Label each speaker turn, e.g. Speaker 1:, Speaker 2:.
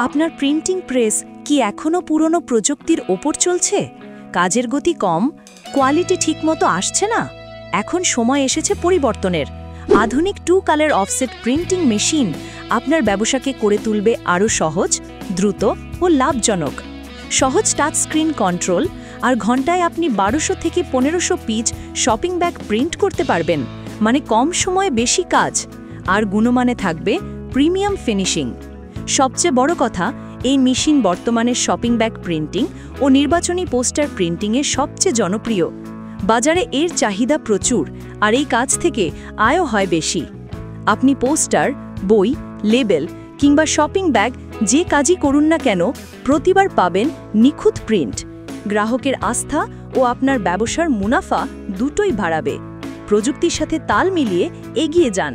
Speaker 1: আপনার printing press কি এখনও পুরনো প্রযুক্তির ওপর চলছে? কাজের গতি কম, কোয়ালিটি ঠিকমতো আসছে না? এখন সময় এসেছে পরিবর্তনের। আধুনিক 2 কালার অফসেট প্রিন্টিং মেশিন আপনার ব্যবসাকে করে তুলবে আরও সহজ, দ্রুত ও লাভজনক। সহজ টাচ স্ক্রিন কন্ট্রোল আর ঘন্টায় আপনি 1200 থেকে 1500 পিস শপিং ব্যাগ প্রিন্ট করতে পারবেন, মানে কম সময়ে বেশি কাজ। আর গুণমানে থাকবে প্রিমিয়াম ফিনিশিং। সবচেয়ে বড় কথা, এই মেশিন বর্তমানে শপিং ব্যাগ প্রিন্টিং ও নির্বাচনী পোস্টার প্রিন্টিংয়ে সবচেয়ে জনপ্রিয়। বাজারে এর চাহিদা প্রচুর, আর এই কাজ থেকে আয়ও হয় বেশি। আপনি পোস্টার, বই, লেবেল কিংবা শপিং ব্যাগ যে কাজই করুন না কেন, প্রতিবার পাবেন নিখুঁত প্রিন্ট। গ্রাহকের আস্থা ও আপনার ব্যবসার মুনাফা দুটোই বাড়াবে। প্রযুক্তির সাথে তাল মিলিয়ে এগিয়ে যান।